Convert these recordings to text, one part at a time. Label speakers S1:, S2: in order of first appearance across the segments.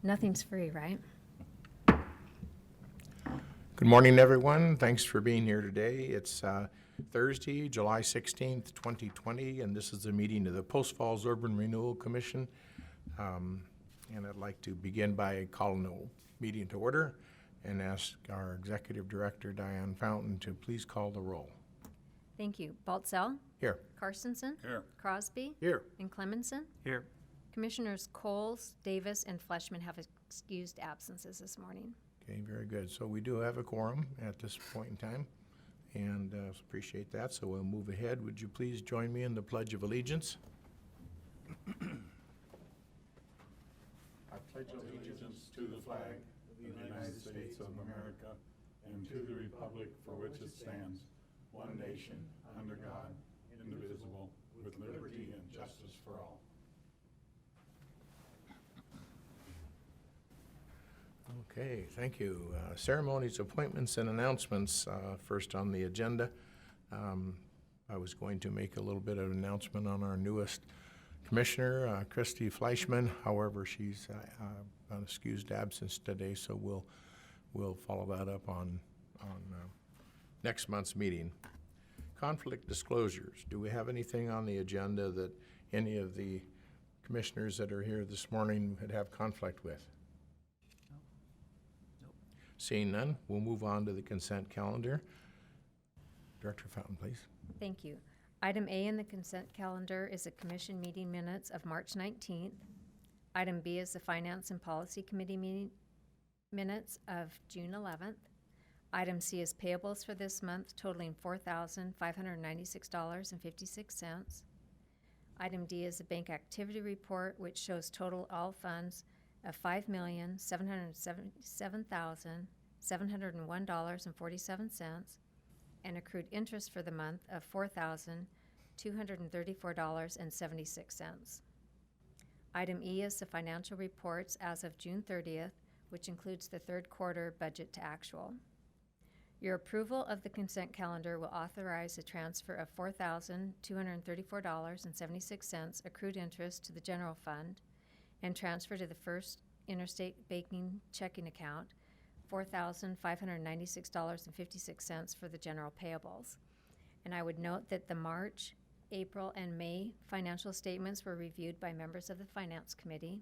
S1: Nothing's free, right?
S2: Good morning, everyone. Thanks for being here today. It's Thursday, July 16th, 2020, and this is the meeting of the Post Falls Urban Renewal Commission. And I'd like to begin by calling the meeting to order and ask our Executive Director, Diane Fountain, to please call the roll.
S1: Thank you. Baltzell?
S2: Here.
S1: Carstensen?
S3: Here.
S1: Crosby?
S3: Here.
S1: Inclemenson?
S3: Here.
S1: Commissioners Coles, Davis, and Fleshman have excused absences this morning.
S2: Okay, very good. So we do have a quorum at this point in time, and appreciate that. So we'll move ahead. Would you please join me in the Pledge of Allegiance?
S3: I pledge allegiance to the flag of the United States of America and to the republic for which it stands, one nation, under God, indivisible, with liberty and justice for all.
S2: Okay, thank you. Ceremonies, appointments, and announcements, first on the agenda. I was going to make a little bit of an announcement on our newest commissioner, Christy Fleischman. However, she's on excused absence today, so we'll follow that up on next month's meeting. Conflict disclosures. Do we have anything on the agenda that any of the commissioners that are here this morning would have conflict with? Seeing none, we'll move on to the consent calendar. Director Fountain, please.
S1: Thank you. Item A in the consent calendar is a commission meeting minutes of March 19th. Item B is the Finance and Policy Committee meeting minutes of June 11th. Item C is payables for this month totaling $4,596.56. Item D is the bank activity report, which shows total all funds of $5,777,701.47 and accrued interest for the month of $4,234.76. Item E is the financial reports as of June 30th, which includes the third quarter budget to actual. Your approval of the consent calendar will authorize a transfer of $4,234.76 accrued interest to the general fund and transfer to the First Interstate Banking checking account $4,596.56 for the general payables. And I would note that the March, April, and May financial statements were reviewed by members of the Finance Committee.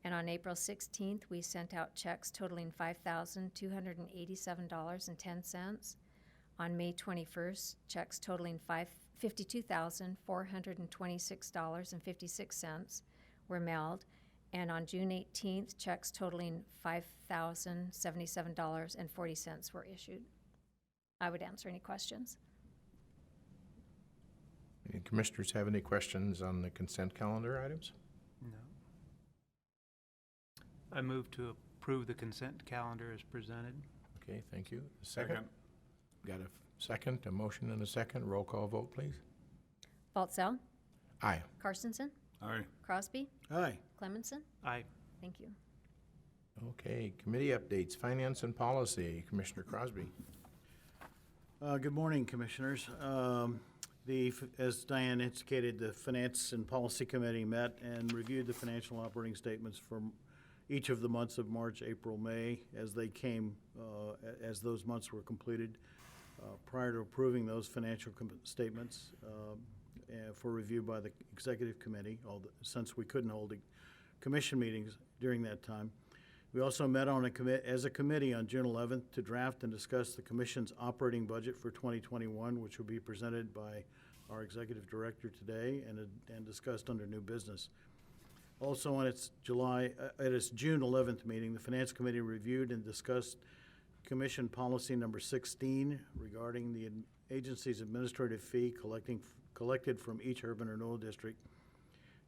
S1: And on April 16th, we sent out checks totaling $5,287.10. On May 21st, checks totaling $52,426.56 were mailed. And on June 18th, checks totaling $5,077.40 were issued. I would answer any questions.
S2: Any commissioners have any questions on the consent calendar items?
S4: No. I move to approve the consent calendar as presented.
S2: Okay, thank you. Second. Got a second, a motion and a second. Roll call vote, please.
S1: Baltzell?
S2: Aye.
S1: Carstensen?
S3: Aye.
S1: Crosby?
S3: Aye.
S1: Clemenson?
S4: Aye.
S1: Thank you.
S2: Okay, committee updates, finance and policy. Commissioner Crosby.
S5: Good morning, Commissioners. As Diane indicated, the Finance and Policy Committee met and reviewed the financial operating statements for each of the months of March, April, May, as they came, as those months were completed. Prior to approving those financial statements for review by the Executive Committee, since we couldn't hold commission meetings during that time. We also met on as a committee on June 11th to draft and discuss the Commission's operating budget for 2021, which will be presented by our Executive Director today and discussed under new business. Also on its June 11th meeting, the Finance Committee reviewed and discussed Commission Policy Number 16 regarding the agency's administrative fee collected from each urban renewal district.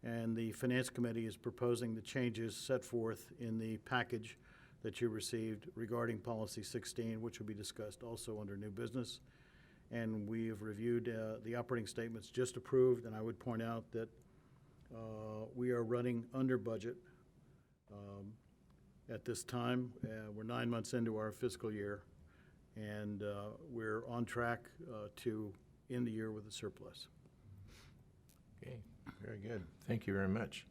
S5: And the Finance Committee is proposing the changes set forth in the package that you received regarding Policy 16, which will be discussed also under new business. And we have reviewed the operating statements just approved, and I would point out that we are running under budget at this time. We're 9 months into our fiscal year, and we're on track to end the year with a surplus.
S2: Okay, very good. Thank you very much.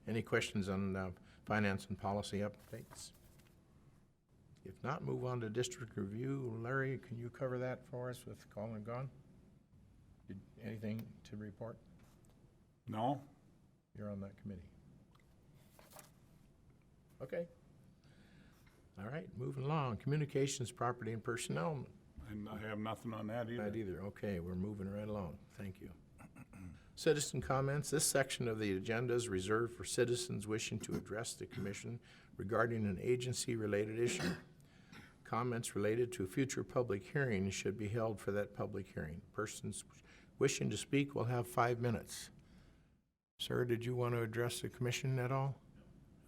S2: Any questions on finance and policy updates? If not, move on to district review. Larry, can you cover that for us with Colin gone? Anything to report?
S3: No?
S2: You're on that committee. Okay. All right, moving along. Communications, property, and personnel.
S3: And I have nothing on that either.
S2: Not either. Okay, we're moving right along. Thank you. Citizen comments. This section of the agenda is reserved for citizens wishing to address the commission regarding an agency-related issue. Comments related to a future public hearing should be held for that public hearing. Persons wishing to speak will have 5 minutes. Sir, did you want to address the commission at all?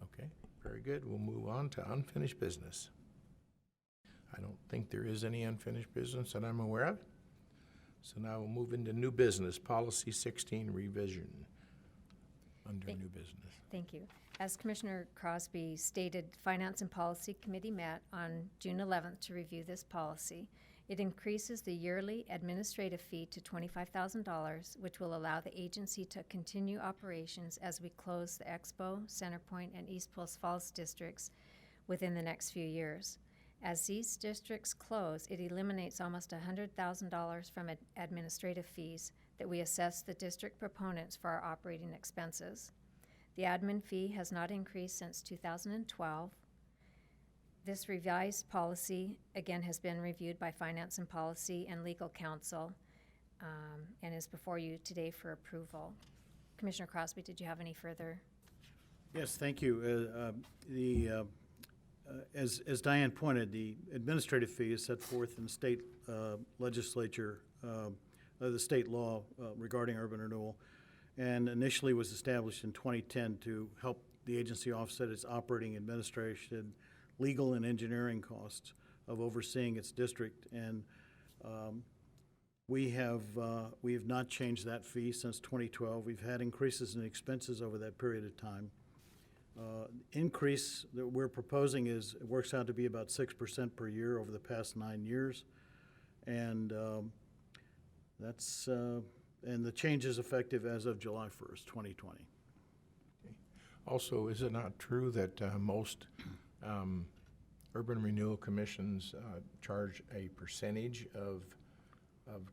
S2: Okay, very good. We'll move on to unfinished business. I don't think there is any unfinished business that I'm aware of. So now we'll move into new business, policy 16 revision under new business.
S1: Thank you. As Commissioner Crosby stated, Finance and Policy Committee met on June 11th to review this policy. It increases the yearly administrative fee to $25,000, which will allow the agency to continue operations as we close the Expo, Centerpoint, and East Post Falls districts within the next few years. As these districts close, it eliminates almost $100,000 from administrative fees that we assess the district proponents for our operating expenses. The admin fee has not increased since 2012. This revised policy, again, has been reviewed by Finance and Policy and Legal Counsel and is before you today for approval. Commissioner Crosby, did you have any further?
S5: Yes, thank you. As Diane pointed, the administrative fee is set forth in the state legislature, the state law regarding urban renewal, and initially was established in 2010 to help the agency offset its operating, administration, legal, and engineering costs of overseeing its district. And we have not changed that fee since 2012. We've had increases in expenses over that period of time. Increase that we're proposing it works out to be about 6% per year over the past 9 years. And and the change is effective as of July 1st, 2020.
S2: Okay. Also, is it not true that most urban renewal commissions charge a percentage of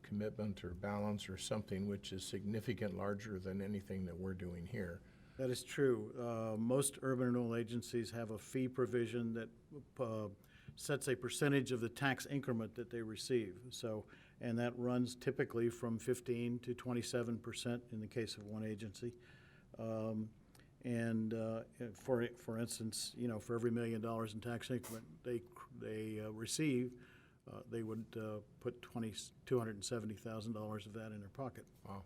S2: commitment or balance or something which is significant larger than anything that we're doing here?
S5: That is true. Most urban renewal agencies have a fee provision that sets a percentage of the tax increment that they receive. So, and that runs typically from 15 to 27% in the case of one agency. For instance, for every $1 million in tax increment they receive, they would put $270,000 of that in their pocket.
S2: Wow.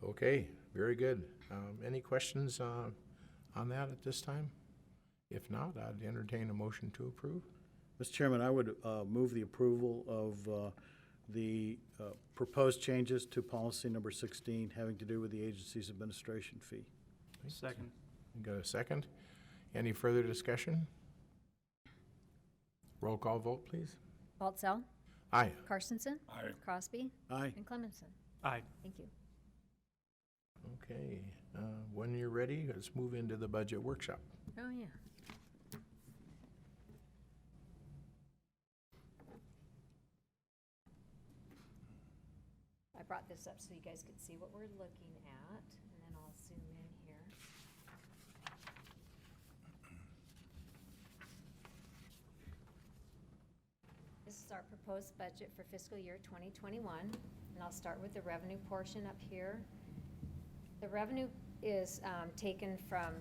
S2: Okay, very good. Any questions on that at this time? If not, I'd entertain a motion to approve.
S5: Mr. Chairman, I would move the approval of the proposed changes to policy number 16 having to do with the agency's administration fee.
S4: Second.
S2: You got a second? Any further discussion? Roll call vote, please.
S1: Baltzell?
S2: Aye.
S1: Carstensen?
S3: Aye.
S1: Crosby?
S5: Aye.
S1: And Clemenson?
S4: Aye.
S1: Thank you.
S2: Okay, when you're ready, let's move into the budget workshop.
S1: Oh, yeah. I brought this up so you guys could see what we're looking at, and then I'll zoom in here. This is our proposed budget for fiscal year 2021, and I'll start with the revenue portion up here. The revenue is taken from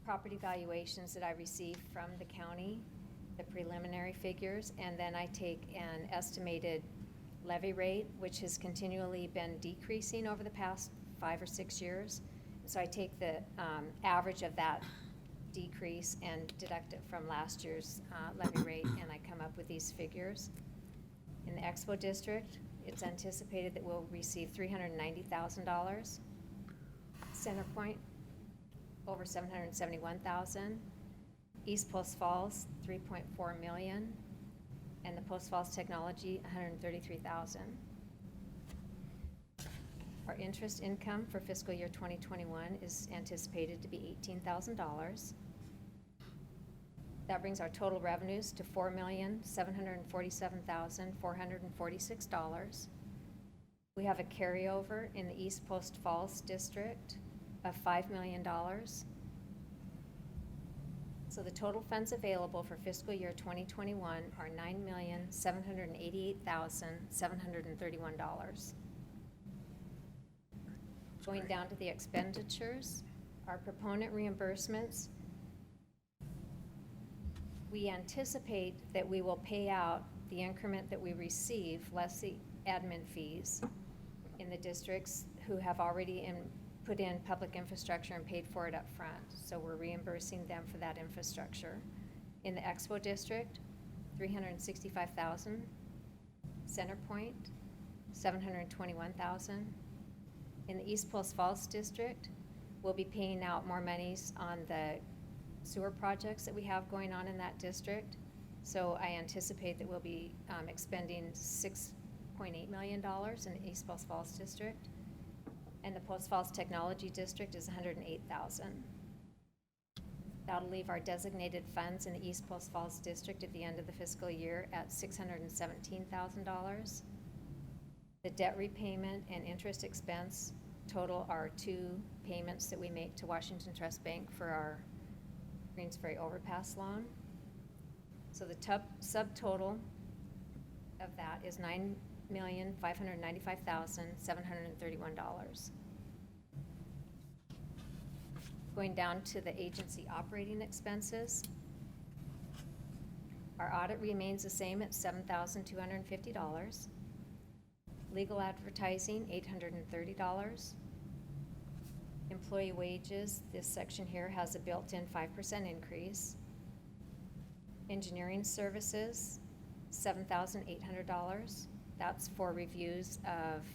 S1: property valuations that I received from the county, the preliminary figures, and then I take an estimated levy rate, which has continually been decreasing over the past 5 or 6 years. So I take the average of that decrease and deduct it from last year's levy rate, and I come up with these figures. In the Expo District, it's anticipated that we'll receive $390,000. Centerpoint, over $771,000. East Post Falls, $3.4 million. And the Post Falls Technology, $133,000. Our interest income for fiscal year 2021 is anticipated to be $18,000. That brings our total revenues to $4,747,446. We have a carryover in the East Post Falls District of $5 million. So the total funds available for fiscal year 2021 are $9,788,731. Going down to the expenditures, our proponent reimbursements, we anticipate that we will pay out the increment that we receive, less the admin fees, in the districts who have already put in public infrastructure and paid for it up front. So we're reimbursing them for that infrastructure. In the Expo District, $365,000. CenterPoint, $721,000. In the East Post Falls District, we'll be paying out more monies on the sewer projects that we have going on in that district. So I anticipate that we'll be expending $6.8 million in the East Post Falls District. And the Post Falls Technology District is $108,000. That'll leave our designated funds in the East Post Falls District at the end of the fiscal year at $617,000. The debt repayment and interest expense total are 2 payments that we make to Washington Trust Bank for our Greens Ferry Overpass loan. So the subtotal of that is $9,595,731. Going down to the agency operating expenses, our audit remains the same at $7,250. Legal advertising, $830. Employee wages, this section here has a built-in 5% increase. Engineering services, $7,800. That's for reviews of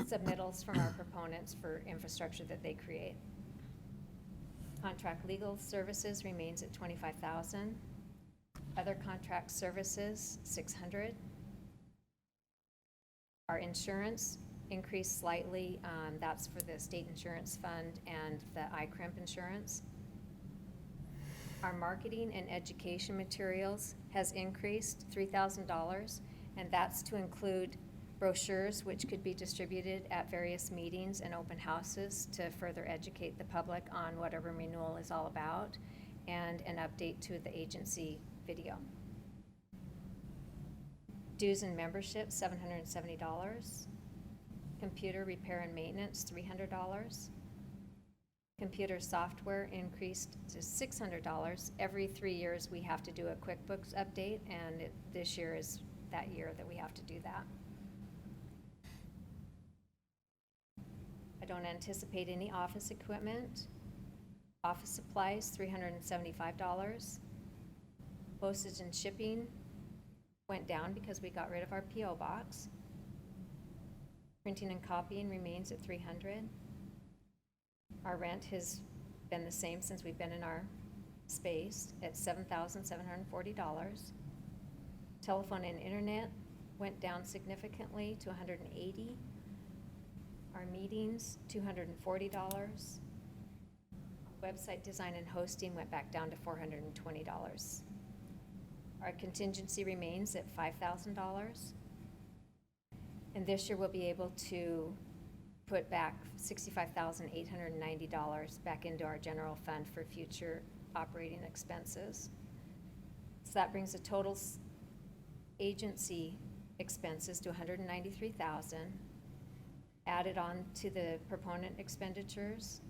S1: submittals from our proponents for infrastructure that they create. Contract legal services remains at $25,000. Other contract services, $600. Our insurance increased slightly. That's for the state insurance fund and the ICRIMP insurance. Our marketing and education materials has increased $3,000, and that's to include brochures which could be distributed at various meetings and open houses to further educate the public on what Urban Renewal is all about, and an update to the agency video. Dues and membership, $770. Computer repair and maintenance, $300. Computer software increased to $600. Every 3 years, we have to do a QuickBooks update, and this year is that year that we have to do that. I don't anticipate any office equipment. Office supplies, $375. Postage and shipping went down because we got rid of our P.O. box. Printing and copying remains at $300. Our rent has been the same since we've been in our space at $7,740. Telephone and internet went down significantly to $180. Our meetings, $240. Website design and hosting went back down to $420. Our contingency remains at $5,000. And this year we'll be able to put back $65,890 back into our general fund for future operating expenses. So that brings the total agency expenses to $193,000. Added on to the proponent expenditures,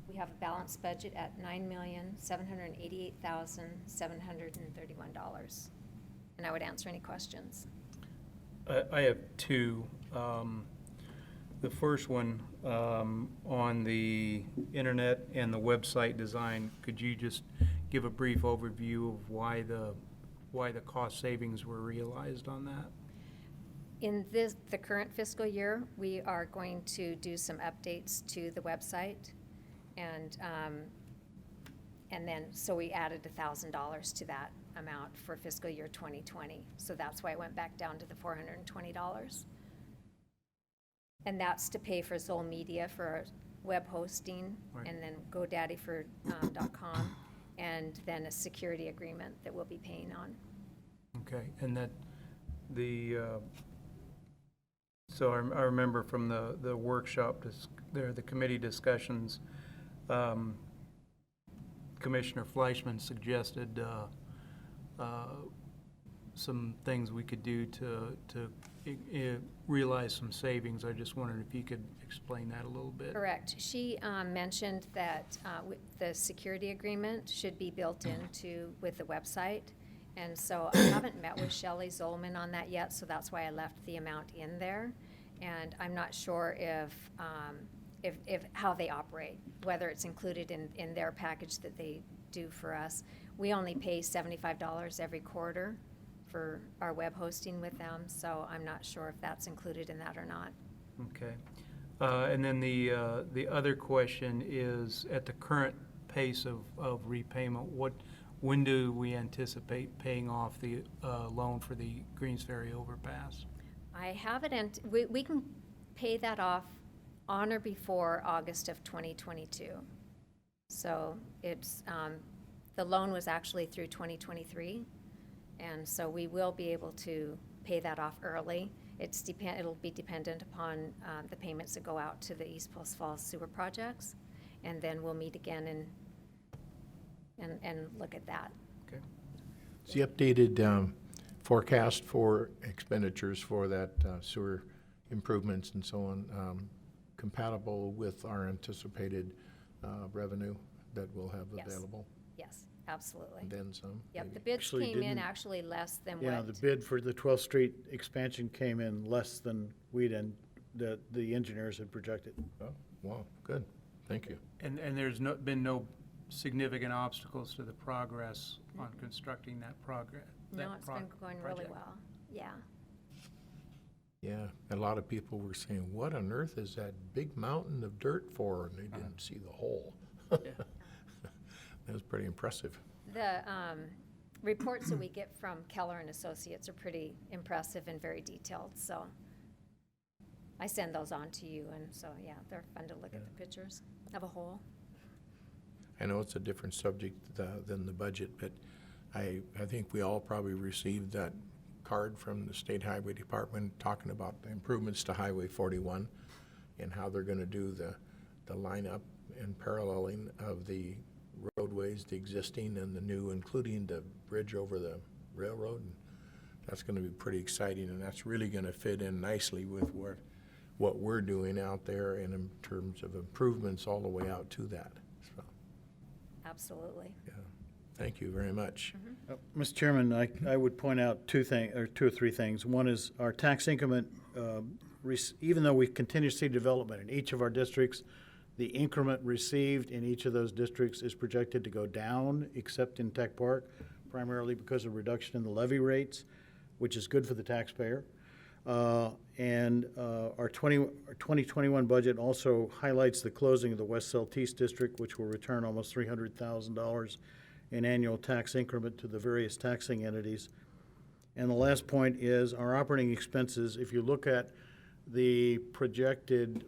S1: we have a balanced budget at $9,788,731. And I would answer any questions.
S4: I have two. The first one, on the internet and the website design, could you just give a brief overview of why the cost savings were realized on that?
S1: In the current fiscal year, we are going to do some updates to the website, and then, so we added $1,000 to that amount for fiscal year 2020. So that's why it went back down to the $420. And that's to pay for Zoll Media for our web hosting,
S4: Right.
S1: and then GoDaddy for .com, and then a security agreement that we'll be paying on.
S4: Okay, and that, so I remember from the workshop, the committee discussions, Commissioner Fleischman suggested some things we could do to realize some savings. I just wondered if you could explain that a little bit.
S1: Correct. She mentioned that the security agreement should be built into with the website. And so I haven't met with Shelley Zolman on that yet, so that's why I left the amount in there. And I'm not sure if how they operate, whether it's included in their package that they do for us. We only pay $75 every quarter for our web hosting with them, so I'm not sure if that's included in that or not.
S4: Okay. And then the other question is, at the current pace of repayment, when do we anticipate paying off the loan for the Greens Ferry overpass?
S1: I have it, and we can pay that off on or before August of 2022. So it's, the loan was actually through 2023, and so we will be able to pay that off early. It'll be dependent upon the payments that go out to the East Post Falls sewer projects, and then we'll meet again and look at that.
S4: Okay.
S2: Is the updated forecast for expenditures for that sewer improvements and so on compatible with our anticipated revenue that we'll have
S1: Yes.
S2: available?
S1: Yes, absolutely.
S2: And then some?
S1: Yep,
S2: maybe?
S1: the bids
S5: Actually
S1: came in
S5: didn't-
S1: actually less than what.
S5: Yeah, the bid for the 12th Street expansion came in less than the engineers had projected.
S2: Oh, wow, good. Thank you.
S4: And there's been no significant obstacles to the progress on constructing that progress?
S1: No, it's been going really well, yeah.
S2: Yeah, a lot of people were saying, what on earth is that big mountain of dirt for? And they didn't see the hole. That was pretty impressive.
S1: The reports that we get from Keller and Associates are pretty impressive and very detailed, so I send those on to you, and so, yeah, they're fun to look at the pictures of a hole.
S2: I know it's a different subject than the budget, but I think we all probably received that card from the State Highway Department talking about the improvements to Highway 41 and how they're gonna do the lineup and paralleling of the roadways, the existing and the new, including the bridge over the railroad. And that's gonna be pretty exciting, and that's really gonna fit in nicely with what we're doing out there and in terms of improvements all the way out to that. So,
S1: Absolutely.
S2: yeah, thank you very much.
S5: Mr. Chairman, I would point out two or three things. One is our tax increment, even though we continue to see development in each of our districts, the increment received in each of those districts is projected to go down, except in Tech Park, primarily because of reduction in the levy rates, which is good for the taxpayer. And our 2021 budget also highlights the closing of the West Celtice District, which will return almost $300,000 in annual tax increment to the various taxing entities. And the last point is our operating expenses. If you look at the projected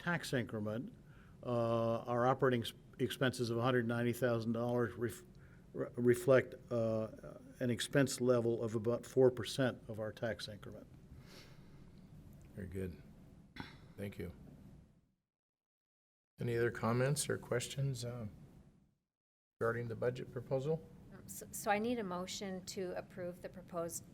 S5: tax increment, our operating expenses of $190,000 reflect an expense level of about 4% of our tax increment.
S2: Very good. Thank you. Any other comments or questions regarding the budget proposal?
S1: So I need a motion to approve the proposed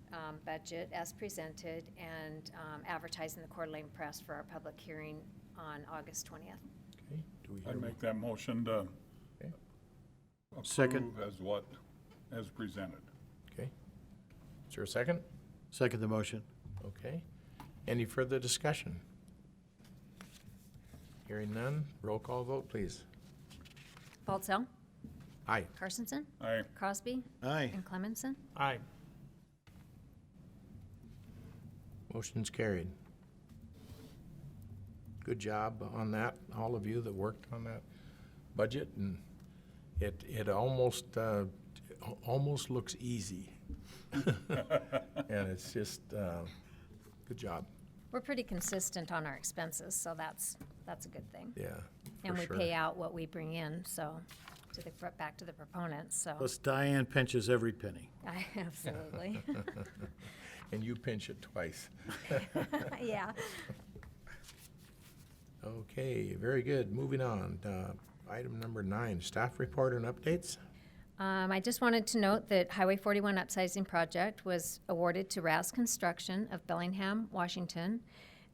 S1: budget as presented and advertise in the Quarterly Press for our public hearing on August 20th.
S2: Okay, do we
S3: I
S2: hear?
S3: make that motion to
S2: Okay.
S5: Second.
S3: approve as presented.
S2: Okay. Is there a second?
S5: Second the motion.
S2: Okay. Any further discussion? Hearing none, roll call vote, please.
S1: Baltzell,
S2: Aye.
S1: Carstensen,
S3: Aye.
S1: Crosby,
S5: Aye.
S1: and Clemenson.
S4: Aye.
S2: Motion's carried. Good job on that, all of you that worked on that budget, and it almost looks easy. And it's just, good job.
S1: We're pretty consistent on our expenses, so that's a good thing.
S2: Yeah,
S1: And
S2: for
S1: we
S2: sure.
S1: pay out what we bring in, so, back to the proponents, so.
S5: Plus Diane pinches every penny.
S1: Absolutely.
S2: And you pinch it twice.
S1: Yeah.
S2: Okay, very good. Moving on. Item number 9, staff report and updates.
S1: I just wanted to note that Highway 41 upsizing project was awarded to Raz Construction of Bellingham, Washington.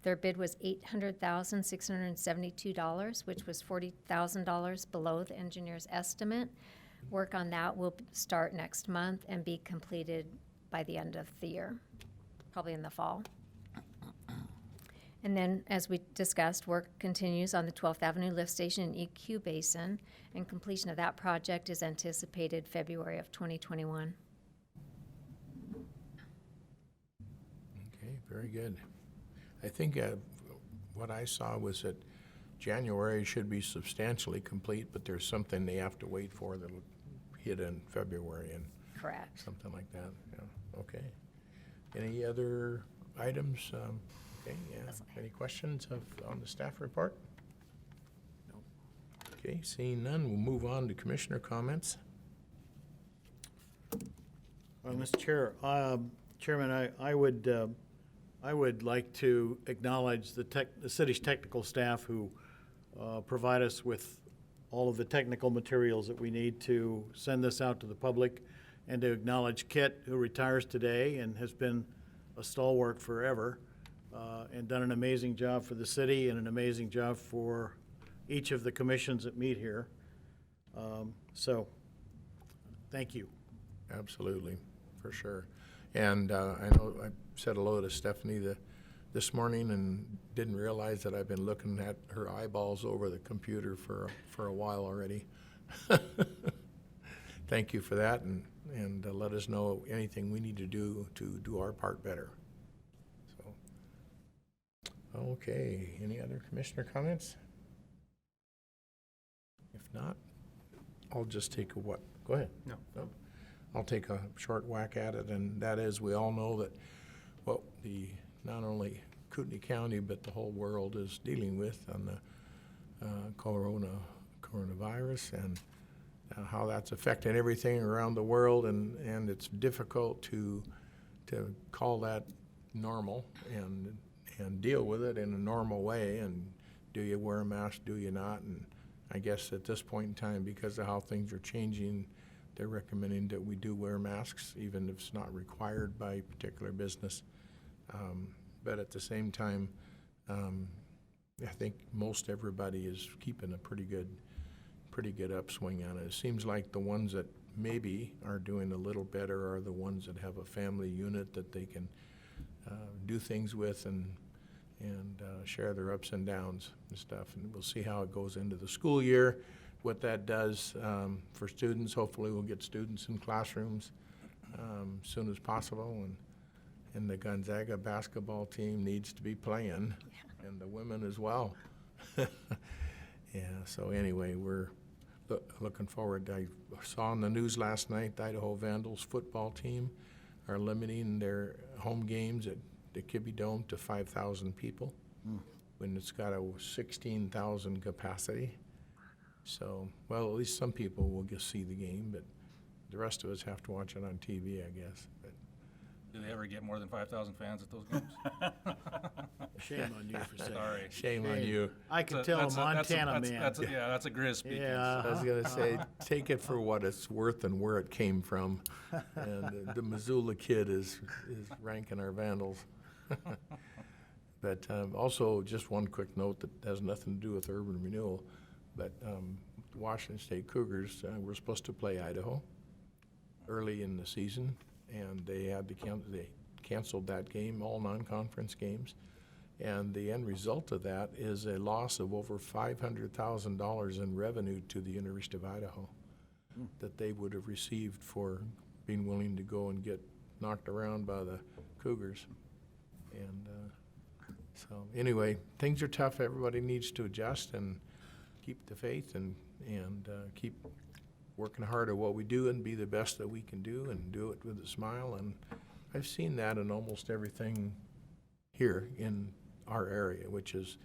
S1: Their bid was $800,672, which was $40,000 below the engineer's estimate. Work on that will start next month and be completed by the end of the year, probably in the fall. And then, as we discussed, work continues on the 12th Avenue Lift Station and EQ Basin, and completion of that project is anticipated February of 2021.
S2: Okay, very good. I think what I saw was that January should be substantially complete, but there's something they have to wait for that'll hit in February and
S1: Correct.
S2: something like that. Yeah, okay. Any other items? Okay, yeah. Any questions on the staff report? No. Okay, seeing none, we'll move on to commissioner comments.
S5: Mr. Chair, Chairman, I would like to acknowledge the city's technical staff who provide us with all of the technical materials that we need to send this out to the public, and to acknowledge Kit, who retires today and has been a stalwart forever, and done an amazing job for the city and an amazing job for each of the commissions that meet here. So, thank you.
S2: Absolutely, for sure. And I know I said hello to Stephanie this morning and didn't realize that I've been looking at her eyeballs over the computer for a while already. Thank you for that, and let us know anything we need to do our part better. So, okay, any other commissioner comments? If not, I'll just take a what? Go ahead.
S4: No.
S2: I'll take a short whack at it, and that is, we all know that what not only Kootenai County, but the whole world is dealing with on the coronavirus, and how that's affecting everything around the world, and it's difficult to call that normal and deal with it in a normal way. And do you wear a mask? Do you not? And I guess at this point in time, because of how things are changing, they're recommending that we do wear masks, even if it's not required by a particular business. But at the same time, I think most everybody is keeping a pretty good upswing on it. It seems like the ones that maybe are doing a little better are the ones that have a family unit that they can do things with and share their ups and downs and stuff. And we'll see how it goes into the school year, what that does for students. Hopefully we'll get students in classrooms as soon as possible, and the Gonzaga basketball team needs to be playing, and the women as well. Yeah, so anyway, we're looking forward. I saw on the news last night, the Idaho Vandals football team are limiting their home games at the Kibbe Dome to 5,000 people when it's got a 16,000 capacity. So, well, at least some people will get see the game, but the rest of us have to watch it on TV, I guess. But
S6: Do they ever get more than 5,000 fans at those games?
S5: Shame on you for saying.
S6: Sorry.
S2: shame on you.
S5: I can tell a Montana man.
S6: That's a Grizz speaking.
S5: Yeah.
S2: I was gonna say, take it for what it's worth and where it came from. And the Missoula kid is ranking our Vandals. But also, just one quick note that has nothing to do with urban renewal, but the Washington State Cougars were supposed to play Idaho early in the season, and they had to they canceled that game, all non-conference games. And the end result of that is a loss of over $500,000 in revenue to the University of Idaho that they would have received for being willing to go and get knocked around by the Cougars. And so anyway, things are tough. Everybody needs to adjust and keep the faith and keep working hard at what we do and be the best that we can do and do it with a smile. And I've seen that in almost everything here in our area, which is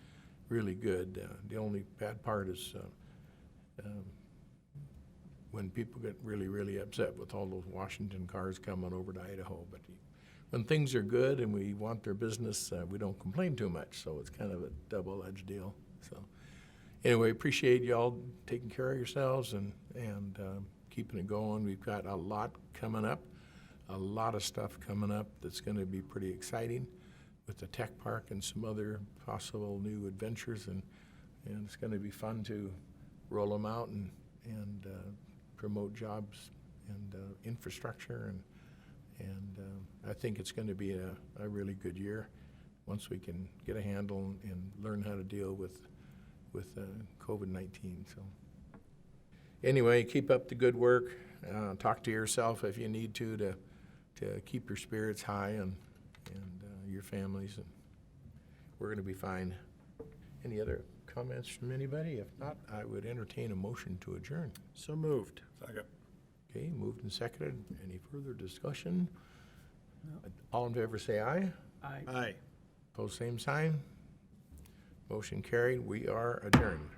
S2: really good. The only bad part is when people get really, really upset with all those Washington cars coming over to Idaho. But when things are good and we want their business, we don't complain too much. So it's kind of a double-edged deal. So anyway, appreciate y'all taking care of yourselves and keeping it going. We've got a lot coming up, a lot of stuff coming up that's going to be pretty exciting with the tech park and some other possible new adventures, and it's going to be fun to roll them out and promote jobs and infrastructure, and I think it's going to be a really good year once we can get a handle and learn how to deal with COVID-19. So anyway, keep up the good work. Talk to yourself if you need to keep your spirits high and your families, and we're going to be fine. Any other comments from anybody? If not, I would entertain a motion to adjourn.
S5: So moved.
S3: Second.
S2: Okay, moved and seconded. Any further discussion? All in favor say aye.
S5: Aye.
S2: Opposed, same sign. Motion carried. We are adjourned.